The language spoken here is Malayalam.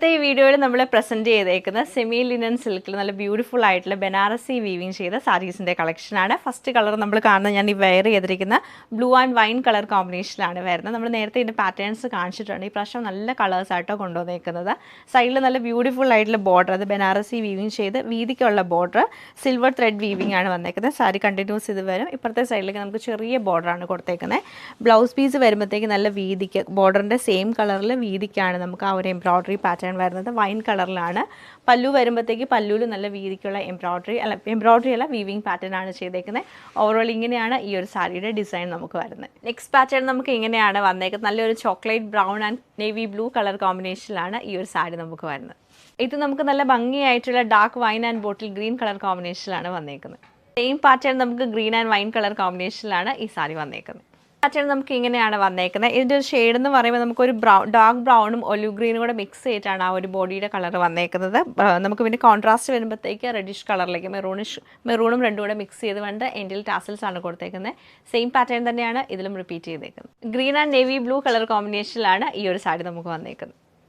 ഈ വീഡിയോയിൽ നമ്മൾ പ്രസന്റ് ചെയ്തേക്കുന്ന സെമി ലിനൻ സിൽക്കിൽ നല്ല ബ്യൂട്ടിഫുൾ ആയിട്ടുള്ള ബനാറസി വീവിങ് ചെയ്ത സാരീസിന്റെ കളക്ഷനാണ്. ഫസ്റ്റ് കളർ നമ്മൾ കാണുന്നത് ഞാൻ ഈ വെയർ ചെയ്തിരിക്കുന്ന ബ്ലൂ ആൻഡ് വൈൻ കളർ കോമ്പിനേഷനിലാണ് വരുന്നത്. നമ്മൾ നേരത്തെ ഇതിന്റെ പാറ്റേൺസ് കാണിച്ചിട്ടുണ്ട്. ഈ പ്രാവശ്യം നല്ല കളേഴ്സ് ആയിട്ടോ കൊണ്ടുവന്നേക്കുന്നത്. സൈഡിൽ നല്ല ബ്യൂട്ടിഫുൾ ആയിട്ടുള്ള ബോർഡർ, അത് ബനാറസി വീവിങ് ചെയ്ത് വീതിക്കുള്ള ബോർഡർ സിൽവർ ത്രെഡ് വീവിംഗ് ആണ് വന്നേക്കുന്നത്. സാരി കണ്ടിന്യൂസ് ഇത് വരും. ഇപ്പുറത്തെ സൈഡിലേക്ക് നമുക്ക് ചെറിയ ബോർഡറാണ് കൊടുത്തേക്കുന്നത്. ബ്ലൗസ് പീസ് വരുമ്പോഴത്തേക്ക് നല്ല വീതിക്ക് ബോർഡറിന്റെ സെയിം കളറിൽ വീതിക്കാണ് നമുക്ക് ആ ഒരു എംബ്രോയിഡറി പാറ്റേൺ വരുന്നത്. വൈൻ കളറിലാണ്. പല്ലു വരുമ്പോഴത്തേക്ക് പല്ലുവിൽ നല്ല വീതിക്കുള്ള എംബ്രോയിഡറി അല്ല വീവിംഗ് പാറ്റേൺ ആണ് ചെയ്തേക്കുന്നത്. ഓവറോൾ ഇങ്ങനെയാണ് ഈ ഒരു സാരിയുടെ ഡിസൈൻ നമുക്ക് വരുന്നത്. നെക്സ്റ്റ് പാറ്റേൺ നമുക്ക് ഇങ്ങനെയാണ് വന്നേക്കുന്നത്. നല്ലൊരു chocolate brown and navy blue colour കോമ്പിനേഷനിലാണ് ഈ ഒരു സാരി നമുക്ക് വരുന്നത്. ഇത് നമുക്ക് നല്ല ഭംഗിയായിട്ടുള്ള dark wine and bottle green colour കോമ്പിനേഷനിലാണ് വന്നേക്കുന്നത്. സെയിം പാറ്റേൺ നമുക്ക് ഗ്രീൻ ആൻഡ് വൈൻ കളർ കോമ്പിനേഷനിലാണ് ഈ സാരി വന്നേക്കുന്നത്. പാറ്റേൺ നമുക്ക് ഇങ്ങനെയാണ് വന്നേക്കുന്നത്. ഇതിൻ്റെ ഒരു ഷെയ്ഡ് എന്ന് പറയുമ്പോൾ നമുക്കൊരു ഡാർക്ക് ബ്രൗണും ഒലിവ് ഗ്രീനും കൂടെ മിക്സ് ചെയ്തിട്ടാണ് ആ ഒരു ബോഡിയുടെ കളർ വന്നേക്കുന്നത്. നമുക്ക് പിന്നെ കോൺട്രാസ്റ്റ് വരുമ്പോഴത്തേക്ക് റെഡിഷ് കളറിലേക്ക് മെറൂണും രണ്ടും കൂടെ മിക്സ് ചെയ്ത് കൊണ്ട് എൻഡിൽ ടാസൽസ് ആണ് കൊടുത്തേക്കുന്നത്. സെയിം പാറ്റേൺ തന്നെയാണ് ഇതിലും റിപ്പീറ്റ് ചെയ്തേക്കുന്നത്. Green and navy blue colour കോമ്പിനേഷനിലാണ് ഈ ഒരു സാരി നമുക്ക് വന്നേക്കുന്നത്.